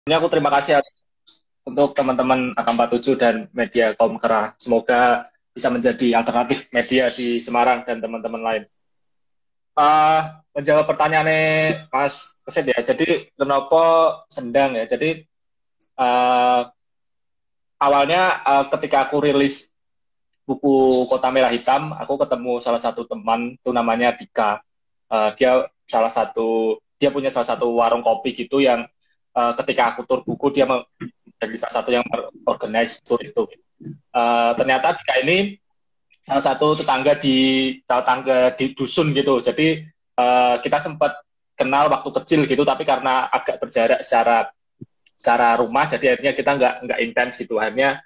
Ini aku terima kasih untuk teman-teman AK47 dan media kaum Kera. Semoga bisa menjadi alternatif media di Semarang dan teman-teman lain. Menjawab pertanyaannya Mas Kesit ya. Jadi Lenovo Sendang ya. Jadi awalnya ketika aku rilis buku Kota Merah Hitam, aku ketemu salah satu teman itu namanya Dika. Dia punya salah satu warung kopi gitu yang ketika aku tur buku dia menjadi salah satu yang organize tour itu. Ternyata Dika ini salah satu tetangga di dusun gitu. Jadi kita sempat kenal waktu kecil gitu, tapi karena agak berjarak secara rumah, jadi akhirnya kita nggak intens gitu. Akhirnya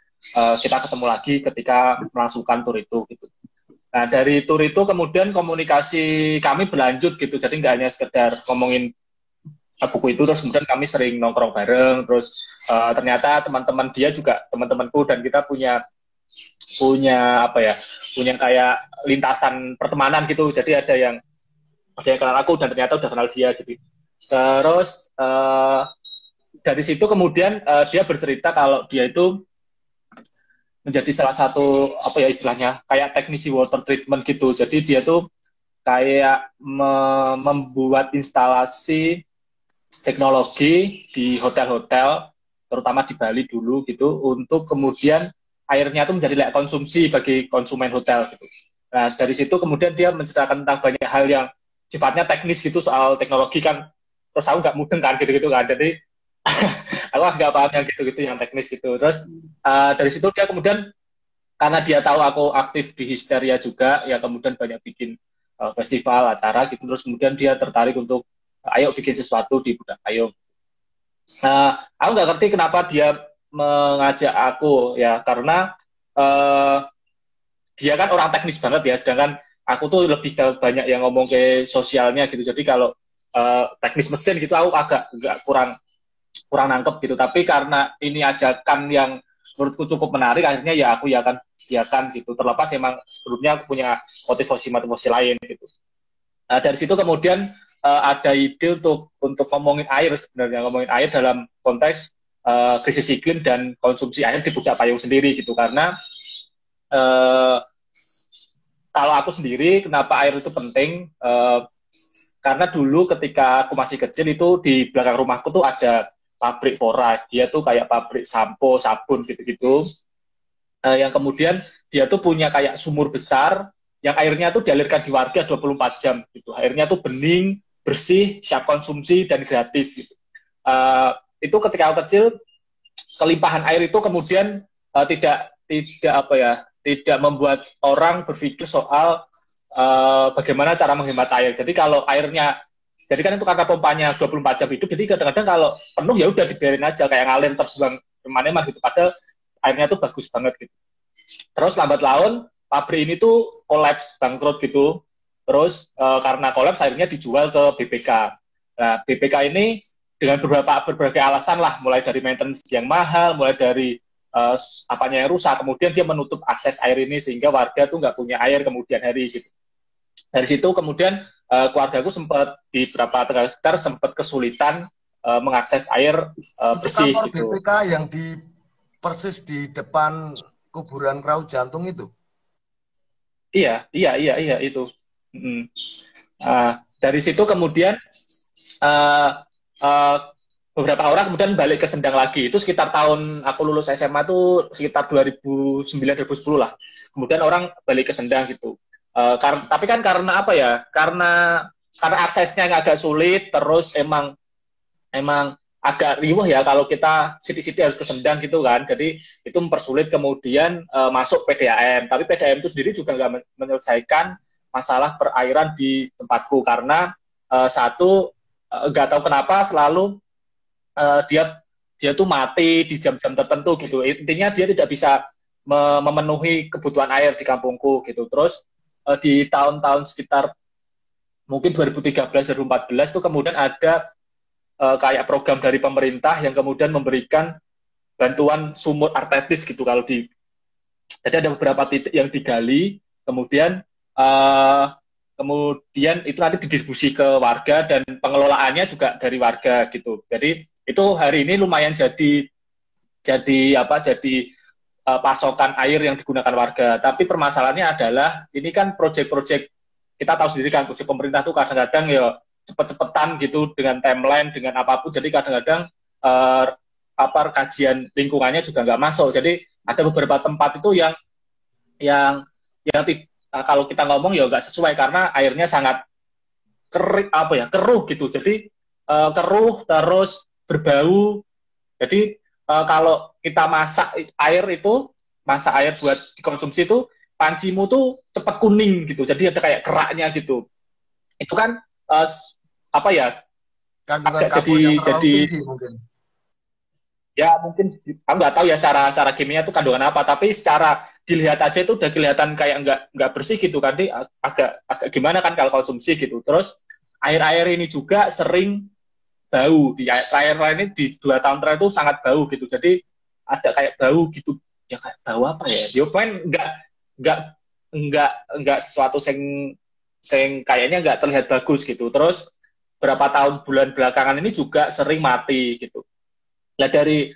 kita ketemu lagi ketika melangsungkan tur itu gitu. Nah, dari tur itu kemudian komunikasi kami berlanjut gitu. Jadi nggak hanya sekedar ngomongin buku itu, terus kemudian kami sering nongkrong bareng. Terus ternyata teman-teman dia juga teman-temanku, dan kita punya kayak lintasan pertemanan gitu. Jadi ada yang kenal aku dan ternyata udah kenal dia gitu. Terus dari situ kemudian dia bercerita kalau dia itu menjadi salah satu istilahnya kayak teknisi water treatment gitu. Jadi dia tuh kayak membuat instalasi teknologi di hotel-hotel, terutama di Bali dulu gitu, untuk kemudian airnya itu menjadi layak konsumsi bagi konsumen hotel gitu. Nah, dari situ kemudian dia menceritakan tentang banyak hal yang sifatnya teknis gitu, soal teknologi kan, terus aku nggak mudeng kan gitu-gitu kan, jadi aku nggak paham yang gitu-gitu, yang teknis gitu. Terus dari situ dia kemudian, karena dia tahu aku aktif di Histeria juga, ya kemudian banyak bikin festival, acara gitu, terus kemudian dia tertarik untuk ayo bikin sesuatu di Budak Payung. Aku nggak ngerti kenapa dia mengajak aku ya, karena dia kan orang teknis banget ya, sedangkan aku tuh lebih banyak yang ngomong ke sosialnya gitu. Jadi kalau teknis mesin gitu aku agak kurang nangkep gitu. Tapi karena ini ajakan yang menurutku cukup menarik, akhirnya ya aku ya akan gitu. Terlepas emang sebelumnya aku punya motivasi lain gitu. Dari situ kemudian ada ide untuk ngomongin air, sebenarnya ngomongin air dalam konteks krisis iklim dan konsumsi air di Puncak Payung sendiri gitu. Karena kalau aku sendiri kenapa air itu penting, karena dulu ketika aku masih kecil itu di belakang rumahku tuh ada pabrik Fora. Dia tuh kayak pabrik sampo, sabun gitu-gitu, yang kemudian dia tuh punya kayak sumur besar yang airnya tuh dialirkan di warga 24 jam gitu. Airnya tuh bening, bersih, siap konsumsi dan gratis gitu. Itu ketika aku kecil, kelimpahan air itu kemudian tidak membuat orang berpikir soal bagaimana cara menghemat air. Jadi kalau airnya, jadi kan itu karena pompanya 24 jam hidup, jadi kadang-kadang kalau penuh ya udah dibiarin aja kayak ngalir terbuang kemana-mana gitu. Padahal airnya tuh bagus banget gitu. Terus lambat laun pabrik ini tuh kolaps, bangkrut gitu. Terus karena kolaps akhirnya dijual ke BPK. Nah, BPK ini dengan berbagai alasan lah, mulai dari maintenance yang mahal, mulai dari apanya yang rusak, kemudian dia menutup akses air ini sehingga warga tuh nggak punya air kemudian hari gitu. Dari situ kemudian keluargaku sempat di beberapa tegak sekitar sempat kesulitan mengakses air bersih kantor gitu. BPK yang persis di depan kuburan Raut Jantung itu. Iya itu. Dari situ kemudian beberapa orang kemudian balik ke Sendang lagi. Itu sekitar tahun aku lulus SMA tuh sekitar 2009-2010 lah. Kemudian orang balik ke Sendang gitu. Tapi kan karena apa ya? Karena aksesnya agak sulit, terus emang agak riuh ya kalau kita siti-siti harus ke Sendang gitu kan. Jadi itu mempersulit kemudian masuk PDAM. Tapi PDAM itu sendiri juga nggak menyelesaikan masalah perairan di tempatku, karena satu, nggak tahu kenapa selalu dia tuh mati di jam-jam tertentu gitu. Intinya dia tidak bisa memenuhi kebutuhan air di kampungku gitu. Terus di tahun-tahun sekitar mungkin 2013-2014 itu kemudian ada kayak program dari pemerintah yang kemudian memberikan bantuan sumur artetis gitu. Jadi ada beberapa titik yang digali, kemudian itu nanti didistribusi ke warga dan pengelolaannya juga dari warga gitu. Jadi Itu hari ini lumayan jadi pasokan air yang digunakan warga. Tapi permasalahannya adalah ini kan proyek-proyek, kita tahu sendiri kan proyek pemerintah tuh kadang-kadang ya cepet-cepetan gitu dengan timeline, dengan apapun. Jadi kadang-kadang kajian lingkungannya juga nggak masuk. Jadi ada beberapa tempat itu yang kalau kita ngomong ya nggak sesuai karena airnya sangat keruh gitu. Jadi keruh terus berbau. Jadi kalau kita masak air buat dikonsumsi itu pancimu tuh cepat kuning gitu. Jadi ada kayak keraknya gitu. Itu kan Kandungan agak kapur yang terlalu jadi tinggi mungkin. ya mungkin aku nggak tahu ya cara kimia itu kandungan apa, tapi secara dilihat aja itu udah kelihatan kayak nggak bersih gitu kan, agak gimana kan kalau konsumsi gitu. Terus air ini juga sering bau, di air ini di 2 tahun terakhir itu sangat bau gitu. Jadi ada kayak bau gitu, ya kayak bau apa ya? Dia main nggak sesuatu sing kayaknya nggak terlihat bagus gitu. Terus berapa bulan belakangan ini juga sering mati gitu. Nah dari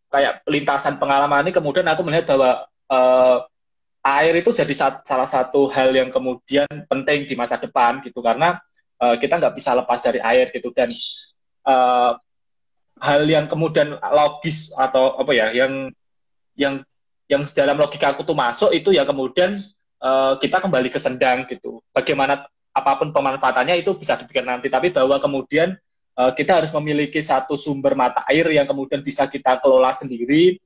kayak lintasan pengalaman ini kemudian aku melihat bahwa air itu jadi salah satu hal yang kemudian penting di masa depan gitu, karena kita nggak bisa lepas dari air gitu. Dan hal yang kemudian logis atau yang dalam logika aku tuh masuk itu ya kemudian kita kembali ke sendang gitu. Bagaimana apapun pemanfaatannya itu bisa dipikir nanti, tapi bahwa kemudian kita harus memiliki satu sumber mata air yang kemudian bisa kita kelola sendiri,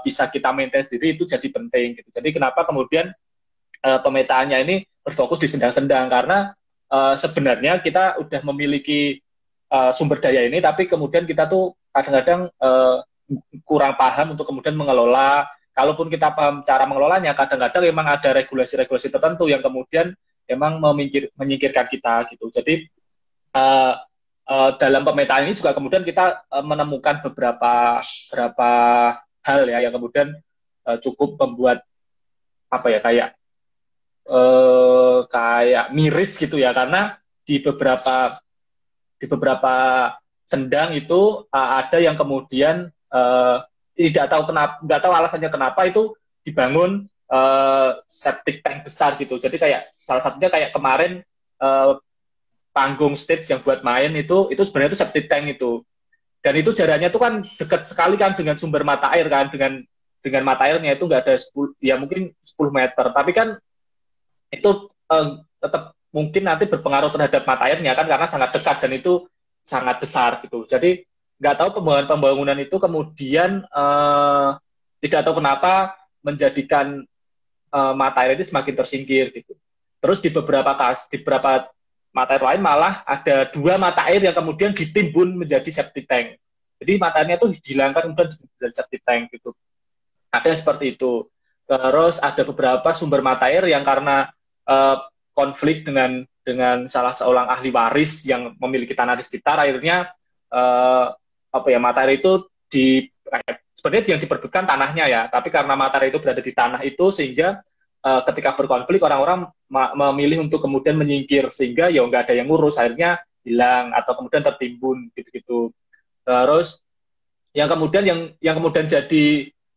bisa kita maintain sendiri, itu jadi penting gitu. Jadi kenapa kemudian pemetaannya ini berfokus di sendang-sendang, karena sebenarnya kita udah memiliki sumber daya ini, tapi kemudian kita tuh kadang-kadang kurang paham untuk kemudian mengelola. Kalaupun kita paham cara mengelolanya, kadang-kadang memang ada regulasi-regulasi tertentu yang kemudian memang menyingkirkan kita gitu. Jadi dalam pemetaan ini juga kemudian kita menemukan beberapa hal ya yang kemudian cukup membuat kayak miris gitu ya, karena di beberapa sendang itu ada yang kemudian nggak tahu alasannya kenapa itu dibangun septic tank besar gitu. Jadi kayak salah satunya kayak kemarin panggung stage yang buat main itu sebenarnya itu septic tank itu, dan itu jaraknya tuh kan dekat sekali kan dengan sumber mata air kan, dengan mata airnya itu nggak ada 10, ya mungkin 10 meter, tapi kan itu tetap mungkin nanti berpengaruh terhadap mata airnya kan karena sangat dekat dan itu sangat besar gitu. Jadi nggak tahu pembangunan itu kemudian tidak tahu kenapa menjadikan mata air ini semakin tersingkir gitu. Terus di beberapa mata air lain malah ada 2 mata air yang kemudian ditimbun menjadi septic tank. Jadi mata airnya itu dihilangkan kemudian menjadi septic tank gitu. Ada yang seperti itu. Terus ada beberapa sumber mata air yang karena konflik dengan salah seorang ahli waris yang memiliki tanah di sekitar, akhirnya mata air itu sebenarnya yang diperbutkan tanahnya ya, tapi karena mata air itu berada di tanah itu sehingga ketika berkonflik orang-orang memilih untuk kemudian menyingkir sehingga ya nggak ada yang ngurus, akhirnya hilang atau kemudian tertimbun gitu-gitu. Terus yang kemudian jadi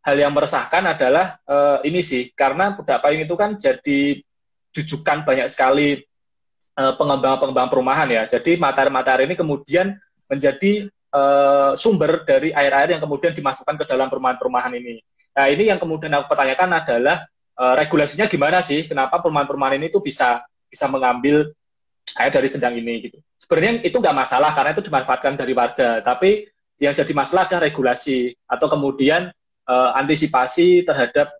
hal yang meresahkan adalah ini sih, karena Pudak Payung itu kan jadi jujukan banyak sekali pengembang perumahan ya. Jadi mata air ini kemudian menjadi sumber dari air-air yang kemudian dimasukkan ke dalam perumahan-perumahan ini. Nah ini yang kemudian aku pertanyakan adalah regulasinya gimana sih? Kenapa perumahan-perumahan ini tuh bisa mengambil air dari sendang ini gitu? Sebenarnya itu nggak masalah karena itu dimanfaatkan dari warga. Tapi yang jadi masalah adalah regulasi atau kemudian antisipasi terhadap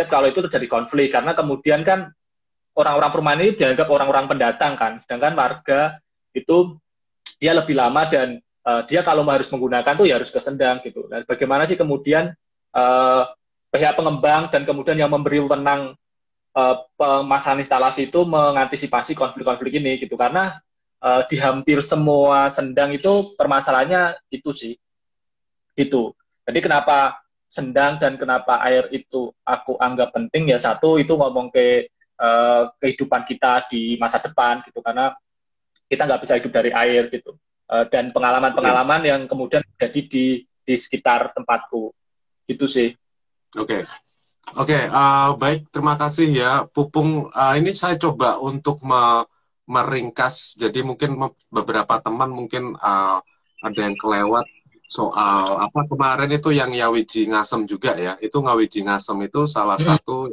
kalau itu terjadi konflik. Karena kemudian kan orang-orang perumahan ini dianggap orang-orang pendatang kan, sedangkan warga itu dia lebih lama dan dia kalau harus menggunakan tuh ya harus ke sendang gitu. Nah, bagaimana sih kemudian pihak pengembang dan kemudian yang memberi wewenang pemasangan instalasi itu mengantisipasi konflik-konflik ini gitu, karena di hampir semua sendang itu permasalahannya itu sih itu. Jadi kenapa sendang dan kenapa air itu aku anggap penting ya, satu itu ngomong ke kehidupan kita di masa depan gitu, karena kita nggak bisa hidup dari air gitu. Dan pengalaman-pengalaman yang kemudian terjadi di sekitar tempatku gitu sih. Oke. Oke, baik, terima kasih ya, Pupung. Ini saya coba untuk meringkas, jadi mungkin beberapa teman mungkin ada yang kelewat soal apa kemarin itu yang Nyawiji Ngasem juga ya. Itu Nyawiji Ngasem itu salah satu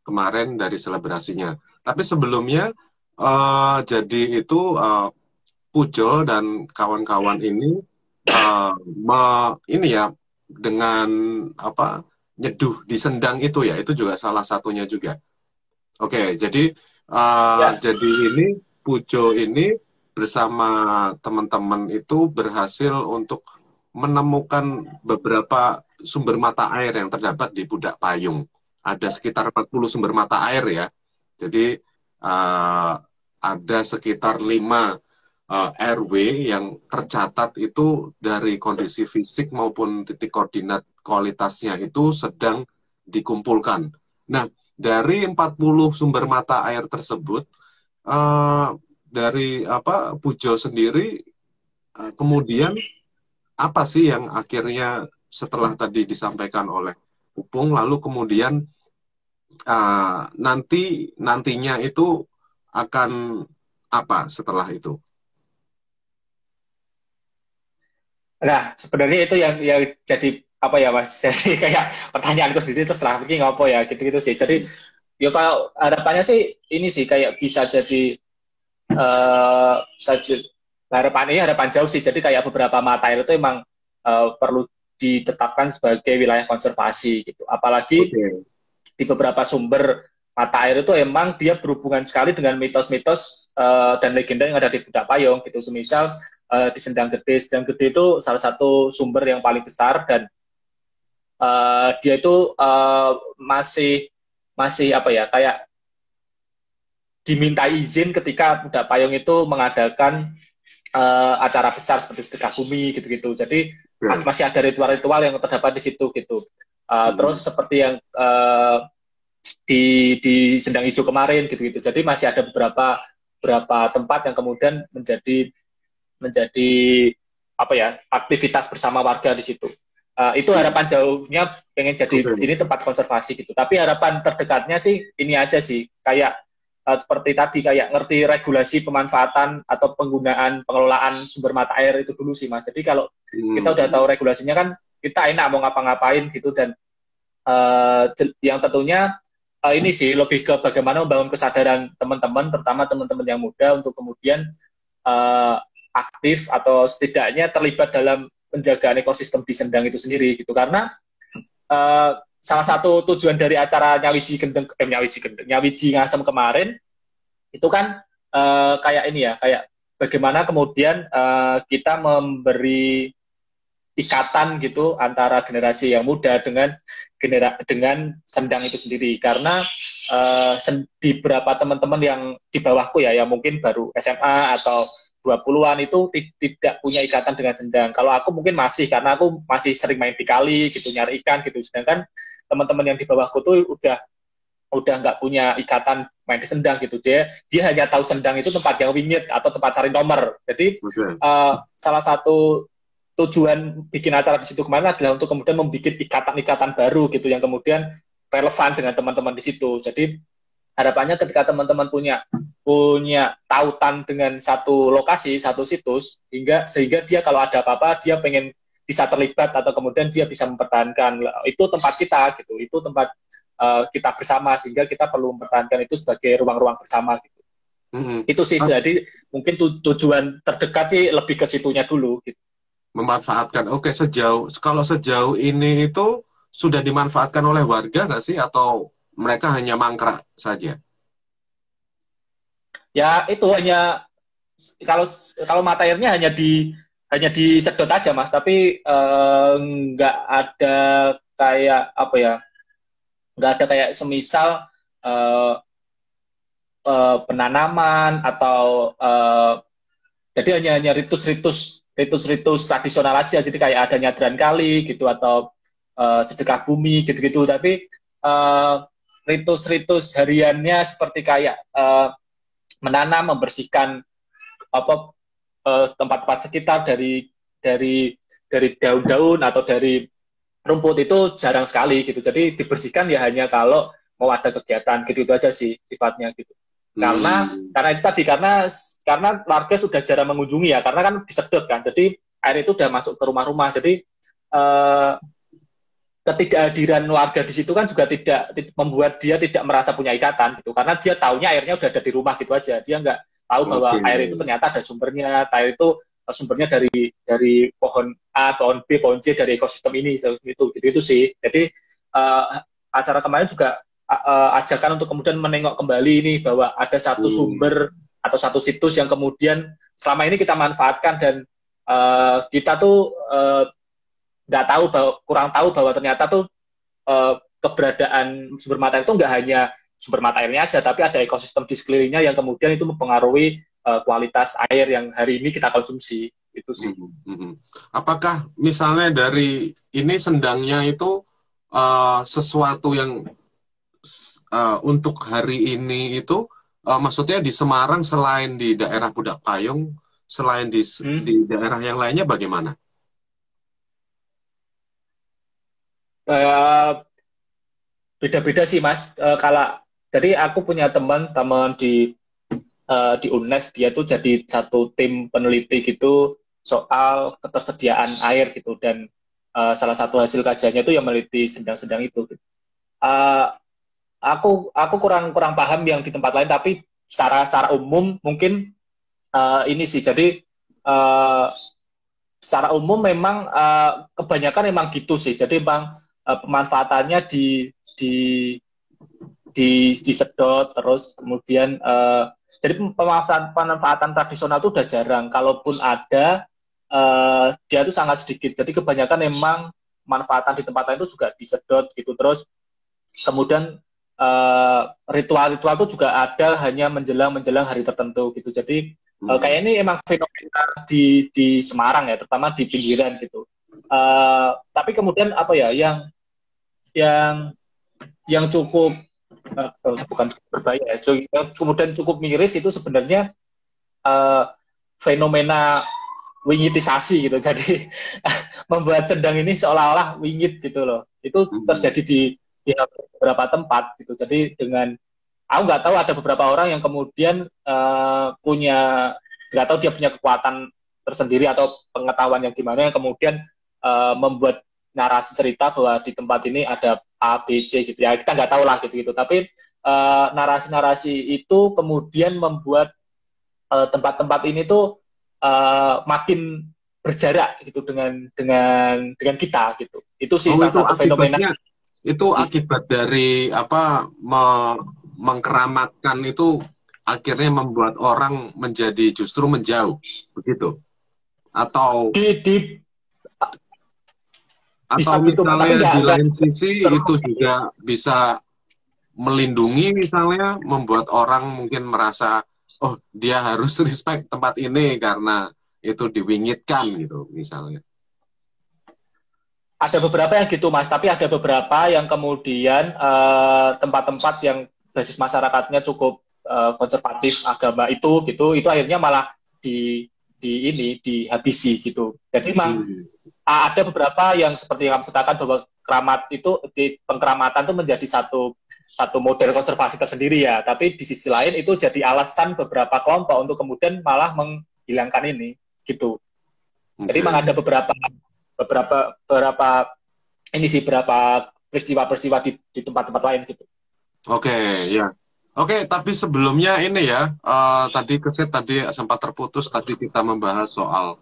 kemarin dari selebrasinya. Tapi sebelumnya, jadi itu Pujo dan kawan-kawan ini ini ya dengan apa? Nyeduh di sendang itu ya, itu juga salah satunya juga. Oke, jadi jadi ini Pujo ini bersama teman-teman itu berhasil untuk menemukan beberapa sumber mata air yang terdapat di Pudak Payung. Ada sekitar 40 sumber mata air ya. Jadi ada sekitar 5 RW yang tercatat itu dari kondisi fisik maupun titik koordinat kualitasnya itu sedang dikumpulkan. Nah, dari 40 sumber mata air tersebut, dari Pujo sendiri, kemudian apa sih yang akhirnya setelah tadi disampaikan oleh Pupung, lalu kemudian nantinya itu akan apa setelah itu? Nah, sebenarnya itu yang jadi apa ya Mas? Jadi kayak pertanyaanku sendiri terus lah begini ngopo ya gitu-gitu sih. Jadi ya kalau harapannya sih ini sih kayak bisa jadi saja harapan jauh sih. Jadi kayak beberapa mata air itu emang perlu ditetapkan sebagai wilayah konservasi gitu. Apalagi di beberapa sumber mata air itu emang dia berhubungan sekali dengan mitos-mitos dan legenda yang ada di Pudak Payung gitu. Semisal di Sendang Gede. Sendang Gede itu salah satu sumber yang paling besar dan dia itu masih apa ya kayak diminta izin ketika Pudak Payung itu mengadakan acara besar seperti sedekah bumi gitu-gitu. Jadi masih ada ritual-ritual yang terdapat di situ gitu. Terus seperti yang di Sendang Ijo kemarin gitu-gitu. Jadi masih ada beberapa tempat yang kemudian menjadi apa ya aktivitas bersama warga di situ. Itu harapan jauhnya pengen jadi ini tempat konservasi gitu. Tapi harapan terdekatnya sih ini aja sih kayak seperti tadi kayak ngerti regulasi pemanfaatan atau penggunaan pengelolaan sumber mata air itu dulu sih Mas. Jadi kalau kita udah tahu regulasinya kan kita enak mau ngapa-ngapain gitu dan yang tentunya ini sih lebih ke bagaimana membangun kesadaran teman-teman terutama teman-teman yang muda untuk kemudian aktif atau setidaknya terlibat dalam penjagaan ekosistem di Sendang itu sendiri gitu karena salah satu tujuan dari acara Nyawiji Ngasem kemarin itu kan kayak ini ya kayak bagaimana kemudian kita memberi ikatan gitu antara generasi yang muda dengan Sendang itu sendiri karena di beberapa teman-teman yang di bawahku ya yang mungkin baru SMA atau 20-an itu tidak punya ikatan dengan Sendang. Kalau aku mungkin masih, karena aku masih sering main di kali, gitu, nyari ikan, gitu. Sedangkan teman-teman yang di bawahku tuh udah nggak punya ikatan main di Sendang, gitu. Dia hanya tahu Sendang itu tempat yang wingit atau tempat cari nomor. Jadi salah satu tujuan bikin acara di situ kemarin adalah untuk kemudian membuat ikatan-ikatan baru, gitu, yang kemudian relevan dengan teman-teman di situ. Jadi harapannya ketika teman-teman punya tautan dengan satu lokasi, satu situs, sehingga dia kalau ada apa-apa, dia pengen bisa terlibat atau kemudian dia bisa mempertahankan. Itu tempat kita, gitu. Itu tempat kita bersama, sehingga kita perlu mempertahankan itu sebagai ruang-ruang bersama, gitu. Itu sih, jadi mungkin tujuan terdekat sih lebih ke situnya dulu, gitu. Memanfaatkan. Oke, kalau sejauh ini itu sudah dimanfaatkan oleh warga nggak sih? Atau mereka hanya mangkrak saja? Ya itu hanya kalau mata airnya hanya disedot aja Mas, tapi nggak ada kayak apa ya, nggak ada kayak semisal penanaman atau jadi hanya ritus tradisional aja, jadi kayak ada nyadran kali gitu atau sedekah bumi gitu-gitu, tapi ritus-ritus hariannya seperti kayak menanam, membersihkan apa tempat-tempat sekitar dari daun-daun atau dari rumput itu jarang sekali gitu. Jadi dibersihkan ya hanya kalau mau ada kegiatan gitu, itu aja sih sifatnya gitu. Karena itu tadi karena warga sudah jarang mengunjungi ya, karena kan disedot kan. Jadi air itu udah masuk ke rumah-rumah. Jadi ketidakhadiran warga di situ kan juga tidak membuat dia tidak merasa punya ikatan gitu, karena dia taunya airnya udah ada di rumah gitu aja. Dia nggak tahu bahwa air itu ternyata ada sumbernya, air itu sumbernya dari pohon A, pohon B, pohon C, dari ekosistem ini itu sih. Jadi acara kemarin juga ajakan untuk kemudian menengok kembali ini bahwa ada satu sumber atau satu situs yang kemudian selama ini kita manfaatkan dan kita tuh nggak tahu kurang tahu bahwa ternyata tuh keberadaan sumber mata itu nggak hanya sumber mata airnya aja, tapi ada ekosistem di sekelilingnya yang kemudian itu mempengaruhi kualitas air yang hari ini kita konsumsi. Itu sih. Apakah misalnya dari ini sendangnya itu sesuatu yang untuk hari ini itu maksudnya di Semarang selain di daerah Pudak Payung, selain di daerah yang lainnya bagaimana? Beda-beda sih Mas. Jadi aku punya teman di UNES, dia tuh jadi satu tim peneliti gitu soal ketersediaan air gitu, dan salah satu hasil kajiannya itu yang meneliti sendang-sendang itu. Aku kurang paham yang di tempat lain, tapi secara umum mungkin ini sih. Jadi secara umum memang kebanyakan memang gitu sih. Jadi memang pemanfaatannya disedot, terus kemudian jadi pemanfaatan tradisional itu udah jarang. Kalaupun ada, dia itu sangat sedikit. Jadi kebanyakan memang manfaatan di tempat lain itu juga disedot gitu. Terus kemudian ritual-ritual itu juga ada hanya menjelang hari tertentu gitu. Jadi kayak ini emang fenomena di Semarang ya, terutama di pinggiran gitu. Tapi kemudian apa ya yang cukup bukan berbahaya, kemudian cukup miris itu sebenarnya fenomena wingitisasi gitu. Jadi membuat sendang ini seolah-olah wingit gitu loh. Itu terjadi di beberapa tempat gitu. Jadi aku nggak tahu, ada beberapa orang yang kemudian nggak tahu dia punya kekuatan tersendiri atau pengetahuan yang gimana, yang kemudian membuat narasi cerita bahwa di tempat ini ada A, B, C gitu ya. Kita nggak tahu lah gitu-gitu. Tapi narasi-narasi itu kemudian membuat tempat-tempat ini tuh makin berjarak gitu dengan kita gitu. Itu sih salah satu fenomena. Itu akibat dari mengkeramatkan itu akhirnya membuat orang justru menjauh begitu, atau misalnya di lain sisi itu juga bisa melindungi, misalnya membuat orang mungkin merasa dia harus respect tempat ini karena itu diwingitkan gitu misalnya. Ada beberapa yang gitu Mas, tapi ada beberapa yang kemudian tempat-tempat yang basis masyarakatnya cukup konservatif agama itu akhirnya malah dihabisi gitu. Jadi memang ada beberapa yang seperti yang kamu katakan bahwa keramat itu pengkeramatan itu menjadi satu model konservasi tersendiri ya. Tapi di sisi lain itu jadi alasan beberapa kelompok untuk kemudian malah menghilangkan ini gitu. Jadi memang ada beberapa peristiwa-peristiwa di tempat-tempat lain gitu. Ya. Tapi sebelumnya ini ya, tadi sempat terputus, tadi kita membahas soal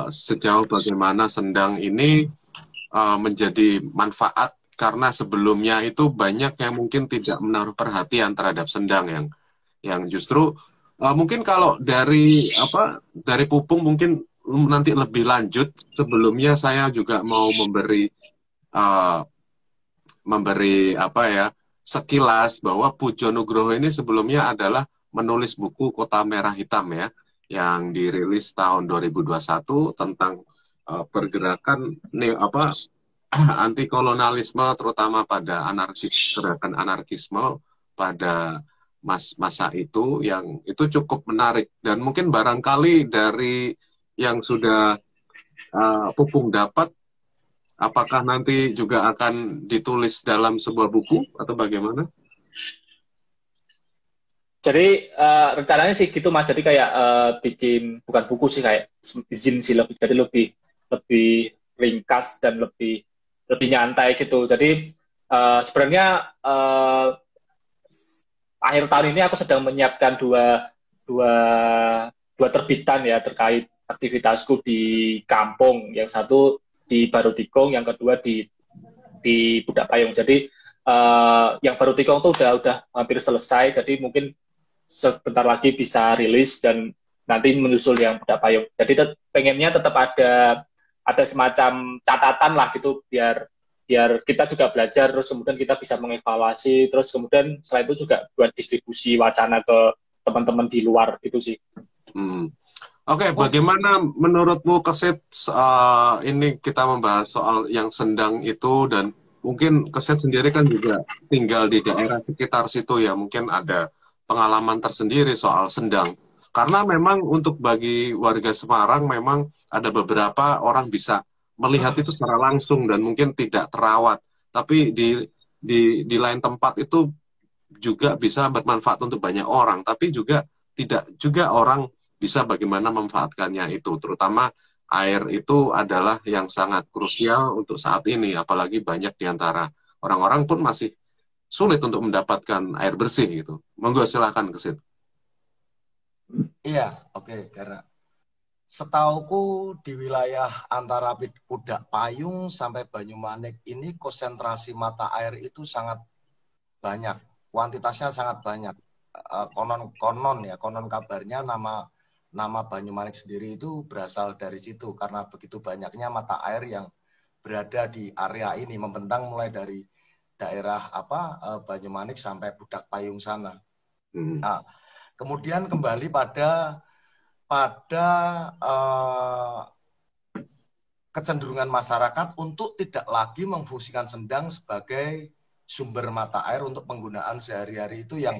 sejauh bagaimana sendang ini menjadi manfaat, karena sebelumnya itu banyak yang mungkin tidak menaruh perhatian terhadap sendang yang justru mungkin kalau dari Pupung mungkin nanti lebih lanjut. Sebelumnya saya juga mau memberi sekilas bahwa Pujo Nugroho ini sebelumnya adalah menulis buku Kota Merah Hitam ya, yang dirilis tahun 2021 tentang pergerakan anti kolonialisme, terutama pada gerakan anarkisme pada masa itu yang itu cukup menarik. Dan mungkin barangkali dari yang sudah Pupung dapat, apakah nanti juga akan ditulis dalam sebuah buku atau bagaimana? Jadi rencananya sih gitu Mas. Jadi kayak bikin bukan buku sih, kayak izin sih lebih. Jadi lebih ringkas dan lebih nyantai gitu. Jadi sebenarnya akhir tahun ini aku sedang menyiapkan dua terbitan ya terkait aktivitasku di kampung. Yang satu di Barutikong, yang kedua di Pudak Payung. Jadi yang Barutikong tuh udah hampir selesai. Jadi mungkin sebentar lagi bisa rilis dan nanti menyusul yang Pudak Payung. Jadi pengennya tetap ada semacam catatan lah gitu biar kita juga belajar, terus kemudian kita bisa mengevaluasi, terus kemudian selain itu juga buat distribusi wacana ke teman-teman di luar gitu sih. Oke, bagaimana menurutmu Kesit, ini kita membahas soal yang Sendang itu, dan mungkin Kesit sendiri kan juga tinggal di daerah sekitar situ ya, mungkin ada pengalaman tersendiri soal Sendang. Karena memang untuk bagi warga Semarang memang ada beberapa orang bisa melihat itu secara langsung dan mungkin tidak terawat. Tapi di lain tempat itu juga bisa bermanfaat untuk banyak orang, tapi juga tidak juga orang bisa bagaimana memanfaatkannya itu, terutama air itu adalah yang sangat krusial untuk saat ini, apalagi banyak di antara orang-orang pun masih sulit untuk mendapatkan air bersih gitu. Monggo silahkan Kesit. Iya, oke, karena setauku di wilayah antara Pudak Payung sampai Banyumanik ini konsentrasi mata air itu sangat banyak, kuantitasnya sangat banyak. Konon kabarnya nama Banyumanik sendiri itu berasal dari situ karena begitu banyaknya mata air yang berada di area ini, membentang mulai dari daerah Banyumanik sampai Pudak Payung sana. Nah, kemudian kembali pada kecenderungan masyarakat untuk tidak lagi memfungsikan Sendang sebagai sumber mata air untuk penggunaan sehari-hari itu yang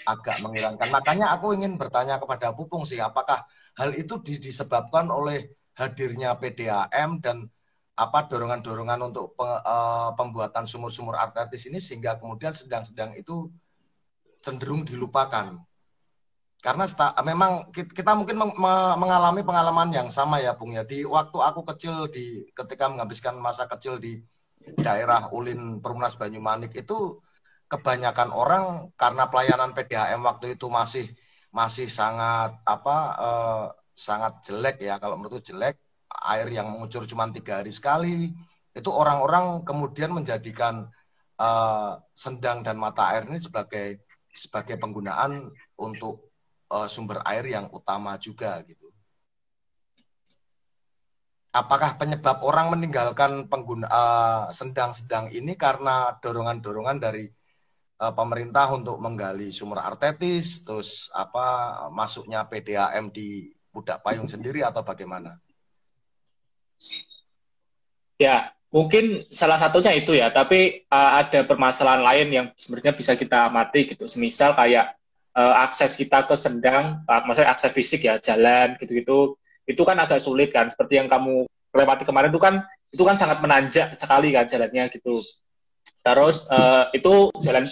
agak menghilangkan. Makanya aku ingin bertanya kepada Pupung sih, apakah hal itu disebabkan oleh hadirnya PDAM dan dorongan-dorongan untuk pembuatan sumur-sumur artetis ini sehingga kemudian Sendang-Sendang itu cenderung dilupakan. Karena memang kita mungkin mengalami pengalaman yang sama ya Bung ya. Di waktu aku kecil ketika menghabiskan masa kecil di daerah Ulin Perumnas Banyumanik itu kebanyakan orang karena pelayanan PDAM waktu itu masih sangat sangat jelek ya, kalau menurutku jelek, air yang mengucur cuma 3 hari sekali, itu orang-orang kemudian menjadikan Sendang dan mata air ini sebagai penggunaan untuk sumber air yang utama juga gitu. Apakah penyebab orang meninggalkan Sendang-Sendang ini karena dorongan-dorongan dari pemerintah untuk menggali sumur artetis, terus masuknya PDAM di Pudak Payung sendiri atau bagaimana? Ya, mungkin salah satunya itu ya, tapi ada permasalahan lain yang sebenarnya bisa kita amati gitu. Semisal kayak akses kita ke Sendang, maksudnya akses fisik ya, jalan gitu-gitu, itu kan agak sulit kan. Seperti yang kamu lewati kemarin itu kan sangat menanjak sekali kan jalannya gitu. Terus itu jalan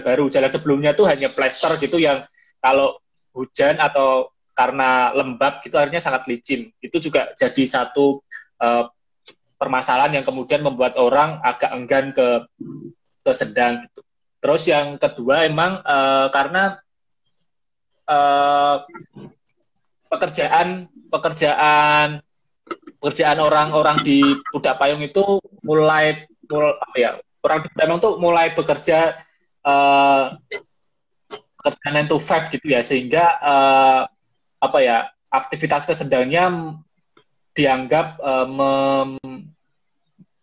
baru. Jalan sebelumnya tuh hanya plester gitu yang kalau hujan atau karena lembab gitu akhirnya sangat licin. Itu juga jadi satu permasalahan yang kemudian membuat orang agak enggan ke Sendang gitu. Terus yang kedua emang karena pekerjaan orang-orang di Pudak Payung itu mulai orang di Palembang tuh mulai bekerja 9 to 5 gitu ya, sehingga aktivitas kesendangnya dianggap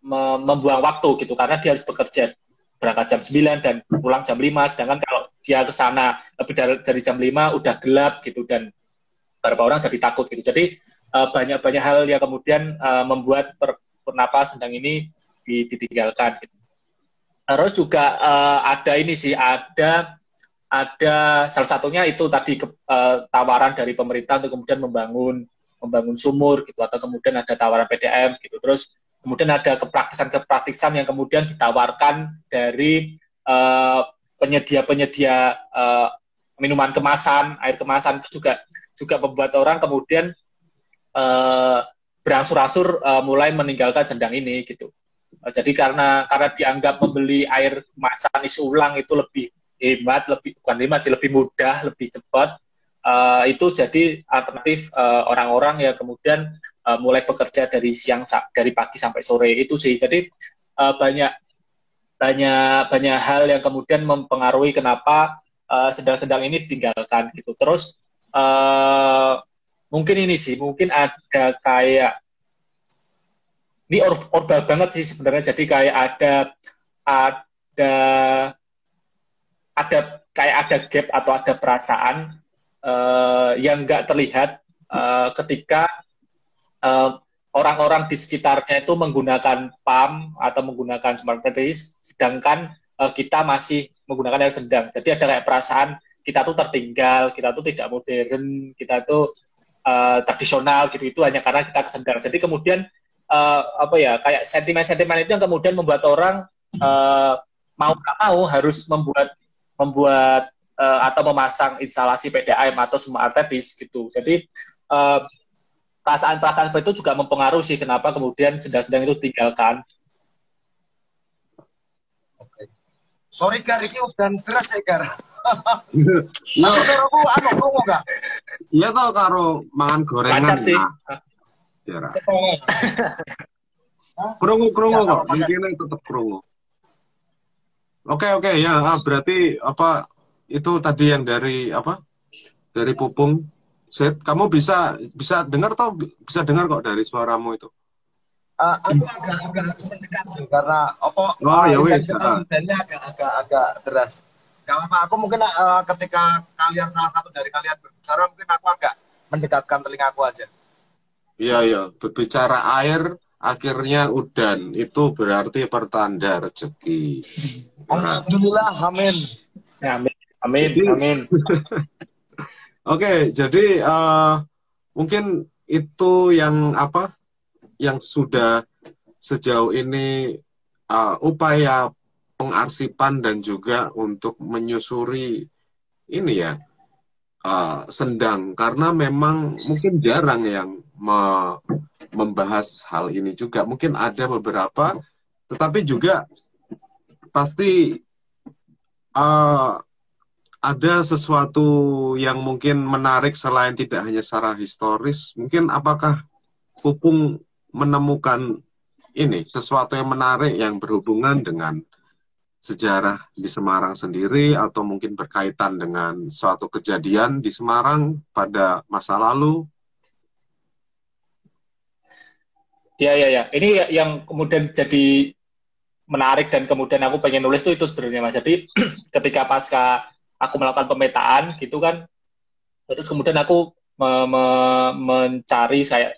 membuang waktu gitu, karena dia harus bekerja berangkat jam 9 dan pulang jam 5, sedangkan kalau dia ke sana lebih dari jam 5 udah gelap gitu, dan beberapa orang jadi takut gitu. Jadi banyak hal yang kemudian membuat pernapas Sendang ini ditinggalkan gitu. Terus juga ada ada salah satunya itu tadi tawaran dari pemerintah untuk kemudian membangun sumur gitu, atau kemudian ada tawaran PDM gitu. Terus kemudian ada kepraktisan yang kemudian ditawarkan dari penyedia-penyedia minuman kemasan, air kemasan, itu juga membuat orang kemudian berangsur-angsur mulai meninggalkan sendang ini gitu. Jadi karena dianggap membeli air kemasan isi ulang itu lebih hemat, lebih mudah, lebih cepat. Itu jadi alternatif orang-orang yang kemudian mulai bekerja dari pagi sampai sore itu sih. Jadi banyak hal yang kemudian mempengaruhi kenapa sedang-sedang ini ditinggalkan gitu. Terus mungkin ada kayak ini orba banget sih sebenarnya. Jadi kayak ada gap atau ada perasaan yang nggak terlihat ketika orang-orang di sekitarnya itu menggunakan pump atau menggunakan smart therapist, sedangkan kita masih menggunakan air sendang. Jadi ada kayak perasaan kita tuh tertinggal, kita tuh tidak modern, kita tuh tradisional gitu, itu hanya karena kita kesendang. Jadi kemudian kayak sentimen-sentimen itu yang kemudian membuat orang mau nggak mau harus membuat atau memasang instalasi PDAM atau smart therapist gitu. Jadi perasaan-perasaan seperti itu juga mempengaruhi sih kenapa kemudian sedang-sedang itu tinggalkan. Oke. Sorry Gar, ini udah keras ya Gar. Aku enggak? Iya tau karo mangan gorengan. Lancar sih. Krungu kok, mungkin tetap krungu. Oke ya, berarti itu tadi yang dari Pupung. Zed, kamu bisa dengar bisa dengar kok dari suaramu itu. Aku agak mendekat sih karena intensitasnya agak deras. Kalau aku mungkin ketika salah satu dari kalian berbicara, mungkin aku agak mendekatkan telingaku aja. Iya, berbicara air, akhirnya udan, itu berarti pertanda rezeki. Alhamdulillah, amin. Amin. Oke, jadi mungkin itu yang sudah sejauh ini upaya pengarsipan dan juga untuk menyusuri ini ya, sendang, karena memang mungkin jarang yang membahas hal ini juga. Mungkin ada beberapa, tetapi juga pasti ada sesuatu yang mungkin menarik selain tidak hanya secara historis. Mungkin apakah Pupung menemukan ini sesuatu yang menarik yang berhubungan dengan sejarah di Semarang sendiri, atau mungkin berkaitan dengan suatu kejadian di Semarang pada masa lalu? Ya. Ini yang kemudian jadi menarik dan kemudian aku pengen nulis itu sebenarnya Mas. Jadi ketika pasca aku melakukan pemetaan gitu kan, terus kemudian aku mencari kayak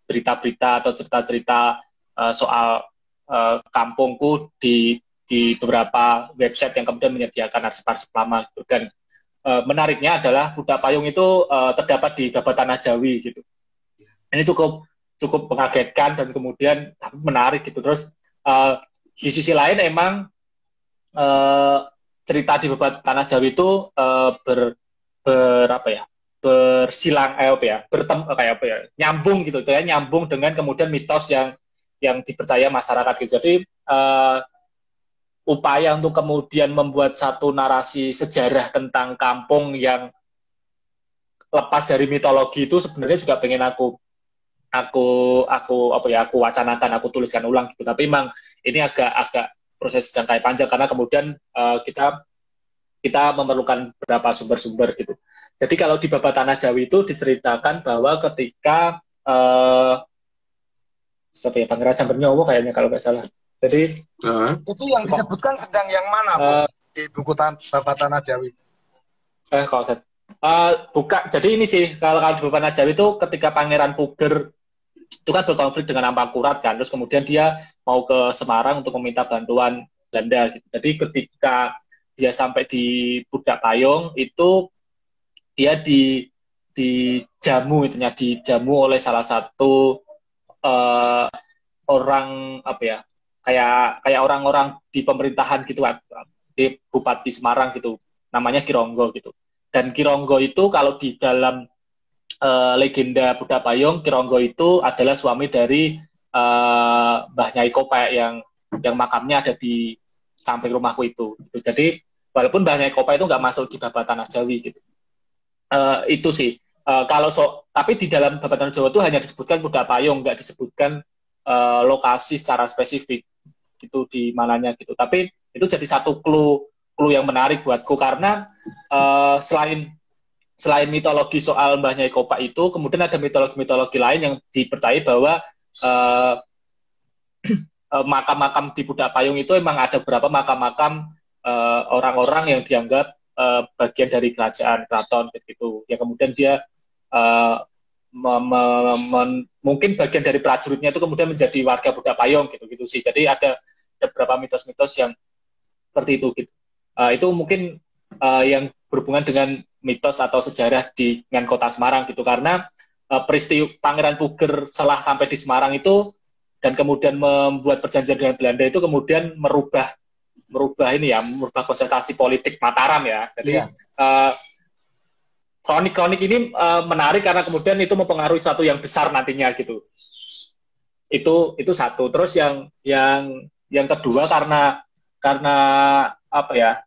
berita-berita atau cerita-cerita soal kampungku di beberapa website yang kemudian menyediakan arsip-arsip lama gitu. Dan menariknya adalah kuda payung itu terdapat di Babat Tanah Jawi gitu. Ini cukup mengagetkan dan kemudian menarik gitu. Terus di sisi lain emang cerita di Babat Tanah Jawi itu nyambung gitu ya, nyambung dengan kemudian mitos yang dipercaya masyarakat gitu. Jadi upaya untuk kemudian membuat satu narasi sejarah tentang kampung yang lepas dari mitologi itu sebenarnya juga pengen aku wacanakan, aku tuliskan ulang gitu. Tapi memang ini agak proses jangka panjang karena kemudian kita memerlukan beberapa sumber-sumber gitu. Jadi kalau di Babat Tanah Jawi itu diceritakan bahwa ketika Pangeran Sambernyowo kayaknya kalau nggak salah. Jadi itu yang disebutkan sedang yang mana Bu? Di buku Babat Tanah Jawi? Jadi ini sih kalau di Babat Tanah Jawi itu ketika Pangeran Puger itu kan berkonflik dengan Amangkurat kan, terus kemudian dia mau ke Semarang untuk meminta bantuan Belanda gitu. Jadi ketika dia sampai di Pudak Payung itu dia dijamu itunya, dijamu oleh salah satu orang apa ya, kayak orang-orang di pemerintahan gitu, di Bupati Semarang gitu, namanya Kironggo gitu. Dan Kironggo itu kalau di dalam legenda Pudak Payung, Kironggo itu adalah suami dari Mbah Nyai Kopek yang makamnya ada di samping rumahku itu. Gitu. Jadi walaupun Mbah Nyai Kopek itu nggak masuk di Babat Tanah Jawi gitu. Itu sih. Tapi di dalam Babat Tanah Jawa itu hanya disebutkan Pudak Payung, nggak disebutkan lokasi secara spesifik itu di mananya gitu. Tapi itu jadi satu clue yang menarik buatku karena selain mitologi soal Mbah Nyai Kopek itu, kemudian ada mitologi lain yang dipercayai bahwa makam-makam di Pudak Payung itu emang ada beberapa makam-makam orang-orang yang dianggap bagian dari keraton gitu, yang kemudian dia mungkin bagian dari prajuritnya itu kemudian menjadi warga Pudak Payung gitu sih. Jadi ada beberapa mitos-mitos yang seperti itu gitu. Itu mungkin yang berhubungan dengan mitos atau sejarah dengan kota Semarang gitu, karena peristiwa Pangeran Puger setelah sampai di Semarang itu dan kemudian membuat perjanjian dengan Belanda itu kemudian merubah konsentrasi politik Mataram ya. Jadi kronik-kronik ini menarik karena kemudian itu mempengaruhi sesuatu yang besar nantinya gitu. Itu satu. Terus yang kedua karena apa ya?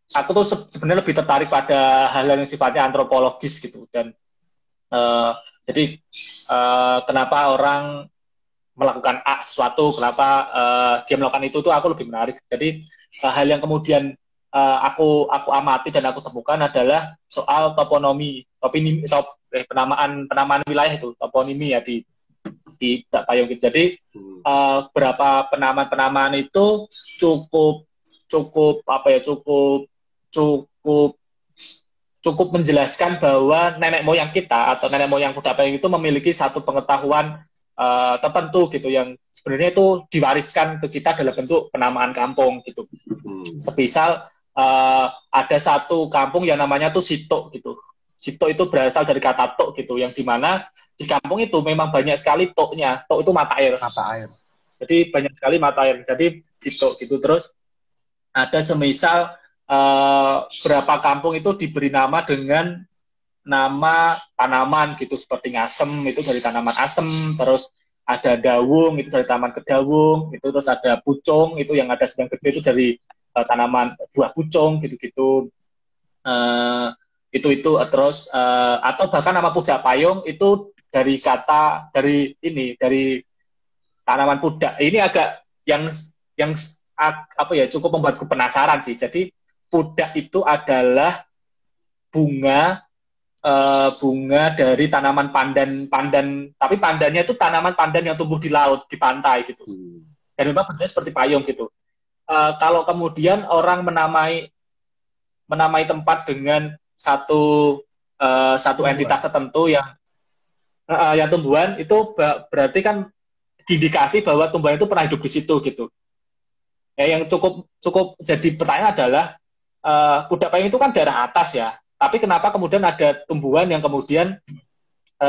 Aku tuh sebenarnya lebih tertarik pada hal yang sifatnya antropologis gitu, dan jadi kenapa orang melakukan sesuatu, kenapa dia melakukan itu tuh aku lebih menarik. Jadi hal yang kemudian aku amati dan aku temukan adalah soal penamaan wilayah itu, toponimi ya di Pudak Payung gitu. Jadi berapa penamaan itu cukup menjelaskan bahwa nenek moyang kita atau nenek moyang Pudak Payung itu memiliki satu pengetahuan tertentu gitu yang sebenarnya itu diwariskan ke kita dalam bentuk penamaan kampung gitu. Semisal ada satu kampung yang namanya tuh Sitok gitu. Sitok itu berasal dari kata tok gitu, yang dimana di kampung itu memang banyak sekali toknya. Tok itu mata air. Jadi banyak sekali mata air. Jadi Sitok gitu. Terus ada semisal berapa kampung itu diberi nama dengan nama tanaman gitu, seperti ngasem itu dari tanaman asem, terus ada dawung itu dari tanaman kedawung, itu terus ada pucung itu yang ada sedang gede itu dari tanaman buah pucung gitu-gitu. Itu terus atau bahkan nama Pudak Payung itu dari tanaman pudak. Ini agak yang apa ya, cukup membuatku penasaran sih. Jadi pudak itu adalah bunga dari tanaman pandan, tapi pandannya itu tanaman pandan yang tumbuh di laut, di pantai gitu. Dan memang bentuknya seperti payung gitu. Kalau kemudian orang menamai tempat dengan satu entitas tertentu yang tumbuhan itu berarti kan diindikasi bahwa tumbuhan itu pernah hidup di situ gitu. Yang cukup jadi pertanyaan adalah Pudak Payung itu kan daerah atas ya, tapi kenapa kemudian ada tumbuhan yang kemudian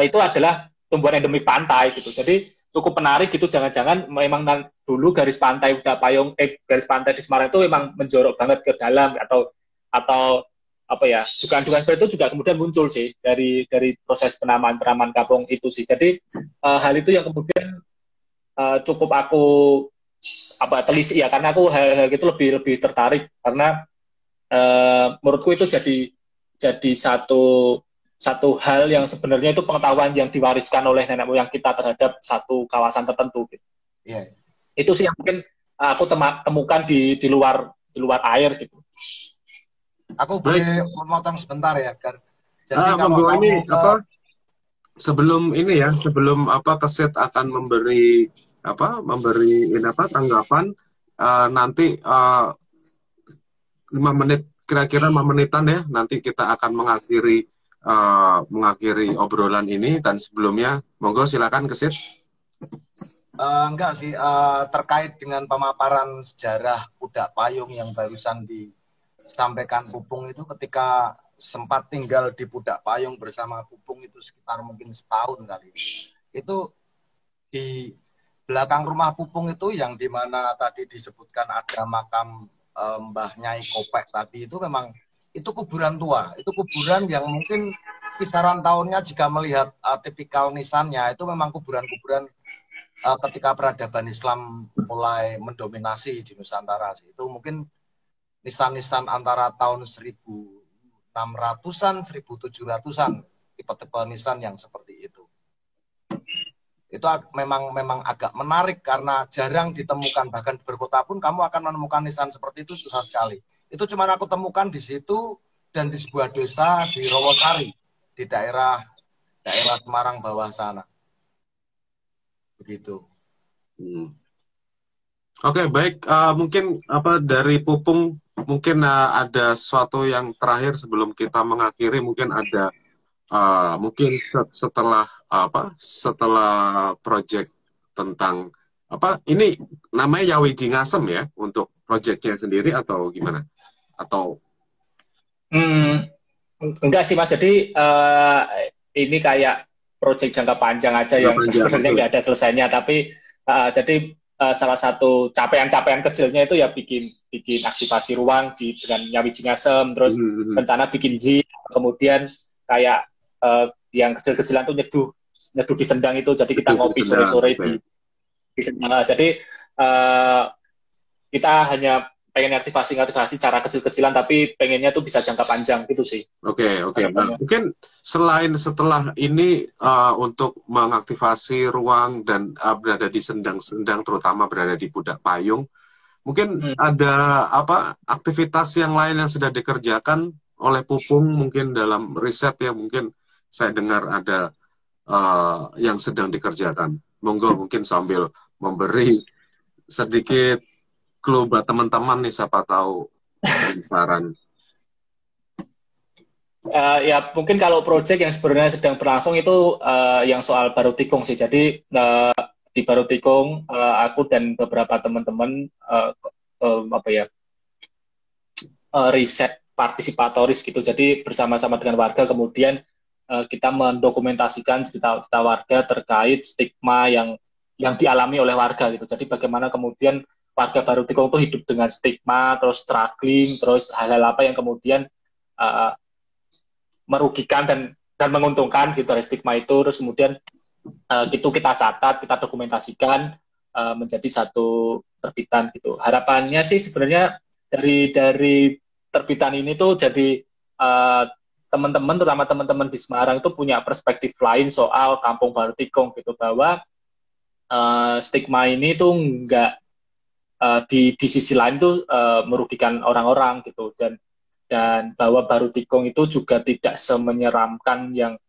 itu adalah tumbuhan endemik pantai gitu. Jadi cukup menarik gitu, jangan-jangan memang dulu garis pantai Pudak Payung garis pantai di Semarang itu memang menjorok banget ke dalam atau apa ya, dugaan-dugaan seperti itu juga kemudian muncul sih dari proses penamaan kampung itu sih. Jadi hal itu yang kemudian cukup aku telisik ya, karena aku hal itu lebih tertarik karena menurutku itu jadi satu hal yang sebenarnya itu pengetahuan yang diwariskan oleh nenek moyang kita terhadap satu kawasan tertentu gitu. Itu sih yang mungkin aku temukan di luar air gitu. Aku boleh memotong sebentar ya, Gar. Jadi sebelum Kesit akan memberi tanggapan nanti 5 menit, kira-kira 5 menitan ya, nanti kita akan mengakhiri obrolan ini. Dan sebelumnya monggo silakan Kesit. Enggak sih, terkait dengan pemaparan sejarah Pudak Payung yang barusan sampaikan Pupung itu ketika sempat tinggal di Pudak Payung bersama Pupung itu sekitar mungkin setahun kali. Itu di belakang rumah Pupung itu yang dimana tadi disebutkan ada makam Mbah Nyai Kopek tadi, itu memang itu kuburan tua. Itu kuburan yang mungkin kisaran tahunnya jika melihat tipikal nisannya itu memang kuburan-kuburan ketika peradaban Islam mulai mendominasi di Nusantara sih. Itu mungkin nisan-nisan antara tahun 1600-an, 1700-an, tipe-tipe nisan yang seperti itu. Itu memang agak menarik karena jarang ditemukan, bahkan di berkota pun kamu akan menemukan nisan seperti itu susah sekali. Itu cuma aku temukan di situ dan di sebuah desa di Rowosari, di daerah Semarang bawah sana. Begitu. Oke, baik. Mungkin dari Pupung mungkin ada sesuatu yang terakhir sebelum kita mengakhiri. Mungkin ada mungkin setelah proyek tentang ini namanya Yawiji Ngasem ya untuk proyeknya sendiri atau gimana? Atau enggak sih Mas. Jadi ini kayak proyek jangka panjang aja yang sebenarnya nggak ada selesainya. Tapi jadi salah satu capaian-capaian kecilnya itu ya bikin aktivasi ruang dengan Yawiji Ngasem, terus rencana bikin zin, kemudian kayak yang kecil-kecilan tuh nyeduh di Sendang itu, jadi kita ngopi sore-sore di Sendang. Jadi kita hanya pengen aktivasi cara kecil-kecilan, tapi pengennya tuh bisa jangka panjang gitu sih. Oke. Nah, mungkin setelah ini untuk mengaktifasi ruang dan berada di Sendang, terutama berada di Pudak Payung, mungkin ada aktivitas yang lain yang sudah dikerjakan oleh Pupung mungkin dalam riset yang mungkin saya dengar ada yang sedang dikerjakan. Monggo mungkin sambil memberi sedikit clue buat teman-teman nih, siapa tahu saran. Ya mungkin kalau proyek yang sebenarnya sedang berlangsung itu yang soal Barutikung sih. Jadi di Barutikung aku dan beberapa teman-teman riset partisipatoris gitu. Jadi bersama-sama dengan warga kemudian kita mendokumentasikan cerita warga terkait stigma yang dialami oleh warga gitu. Jadi bagaimana kemudian warga Barutikung itu hidup dengan stigma, terus struggling, terus hal-hal apa yang kemudian merugikan dan menguntungkan gitu dari stigma itu. Terus kemudian itu kita catat, kita dokumentasikan menjadi satu terbitan gitu. Harapannya sih sebenarnya dari terbitan ini tuh jadi teman-teman, terutama teman-teman di Semarang itu punya perspektif lain soal Kampung Barutikung gitu, bahwa stigma ini tuh enggak di sisi lain tuh merugikan orang-orang gitu, dan bahwa Barutikung itu juga tidak semenyeramkan yang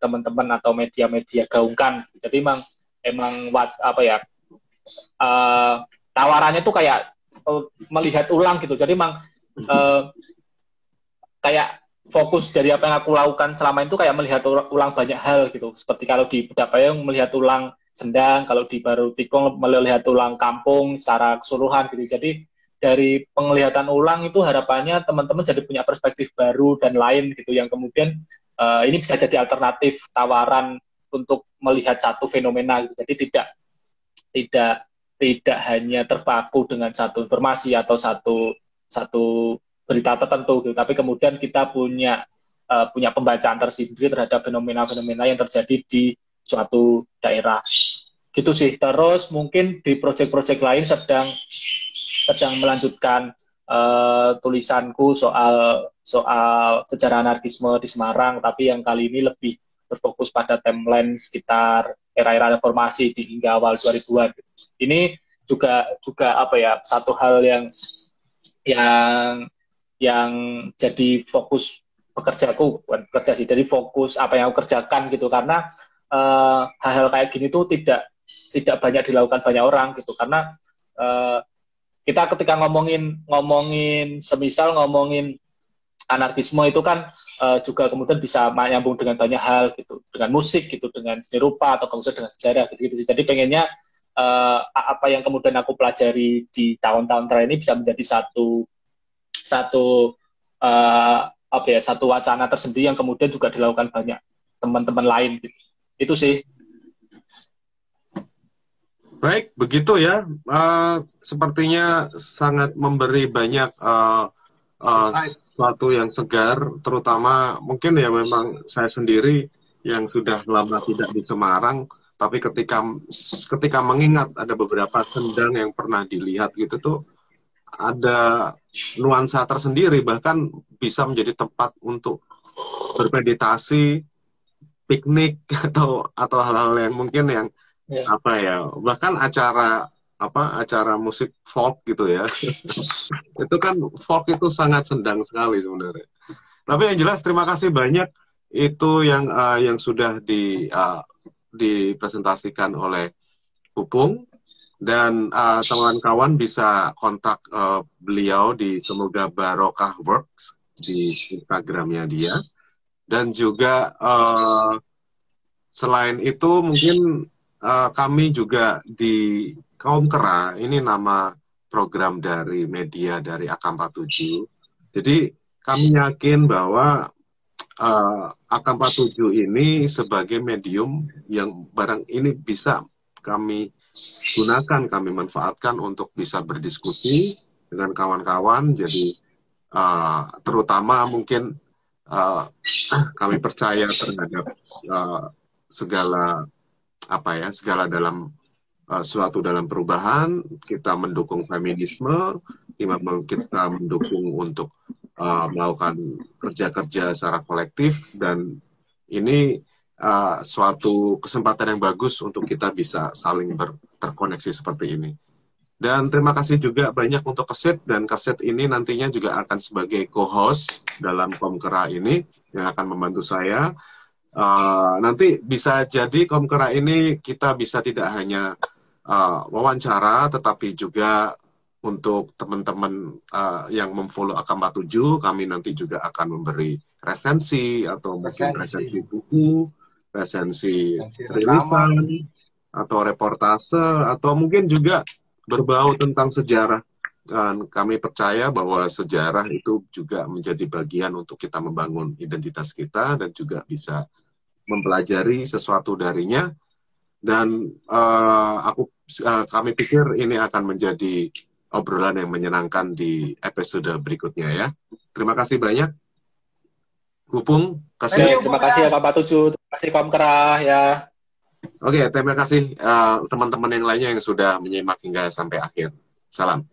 teman-teman atau media-media gaungkan. Jadi emang tawarannya tuh kayak melihat ulang gitu. Jadi kayak fokus dari apa yang aku lakukan selama itu kayak melihat ulang banyak hal gitu. Seperti kalau di Pudak Payung melihat ulang Sendang, kalau di Barutikung melihat ulang kampung secara keseluruhan gitu. Jadi dari penglihatan ulang itu harapannya teman-teman jadi punya perspektif baru dan lain gitu, yang kemudian ini bisa jadi alternatif tawaran untuk melihat satu fenomena gitu. Jadi tidak hanya terpaku dengan satu informasi atau satu berita tertentu gitu, tapi kemudian kita punya pembacaan tersendiri terhadap fenomena-fenomena yang terjadi di suatu daerah gitu sih. Terus mungkin di proyek-proyek lain sedang melanjutkan tulisanku soal sejarah anarkisme di Semarang, tapi yang kali ini lebih berfokus pada timeline sekitar era-era reformasi hingga awal 2000-an. Ini juga satu hal yang jadi fokus pekerjaku, bukan kerja sih, jadi fokus apa yang aku kerjakan gitu, karena hal-hal kayak gini tuh tidak banyak dilakukan banyak orang gitu, karena kita ketika ngomongin semisal ngomongin anarkisme itu kan juga kemudian bisa nyambung dengan banyak hal gitu, dengan musik gitu, dengan seni rupa, atau kemudian dengan sejarah gitu. Jadi pengennya apa yang kemudian aku pelajari di tahun-tahun terakhir ini bisa menjadi satu satu wacana tersendiri yang kemudian juga dilakukan banyak teman-teman lain gitu. Itu sih. Baik, begitu ya. Sepertinya sangat memberi banyak sesuatu yang segar, terutama mungkin ya memang saya sendiri yang sudah lama tidak di Semarang, tapi ketika mengingat ada beberapa sendang yang pernah dilihat gitu tuh, ada nuansa tersendiri, bahkan bisa menjadi tempat untuk bermeditasi, piknik atau hal-hal yang mungkin yang apa ya, bahkan acara musik folk gitu ya. Itu kan folk itu sangat sendang sekali sebenarnya. Tapi yang jelas terima kasih banyak itu yang sudah dipresentasikan oleh Pupung. Dan teman-kawan bisa kontak beliau di Semoga Barokah Works di Instagramnya dia. Dan juga selain itu mungkin kami juga di Kaum Kera, ini nama program dari media dari AK47. Jadi kami yakin bahwa AK47 ini sebagai medium yang barang ini bisa kami gunakan, kami manfaatkan untuk bisa berdiskusi dengan kawan-kawan. Jadi terutama mungkin kami percaya terhadap segala dalam suatu dalam perubahan. Kita mendukung feminisme, kita mendukung untuk melakukan kerja-kerja secara kolektif, dan ini suatu kesempatan yang bagus untuk kita bisa saling terkoneksi seperti ini. Dan terima kasih juga banyak untuk Kesit, dan Kesit ini nantinya juga akan sebagai co-host dalam Komkera ini yang akan membantu saya. Nanti bisa jadi Komkera ini kita bisa tidak hanya wawancara, tetapi juga untuk teman-teman yang memfollow AK47, kami nanti juga akan memberi resensi atau mungkin resensi buku, resensi rilisan, atau reportase, atau mungkin juga berbau tentang sejarah. Dan kami percaya bahwa sejarah itu juga menjadi bagian untuk kita membangun identitas kita dan juga bisa mempelajari sesuatu darinya. Dan kami pikir ini akan menjadi obrolan yang menyenangkan di episode berikutnya ya. Terima kasih banyak. Pupung, terima kasih ya AK47, terima kasih Komkera ya. Oke, terima kasih teman-teman yang lainnya yang sudah menyimak hingga sampai akhir. Salam.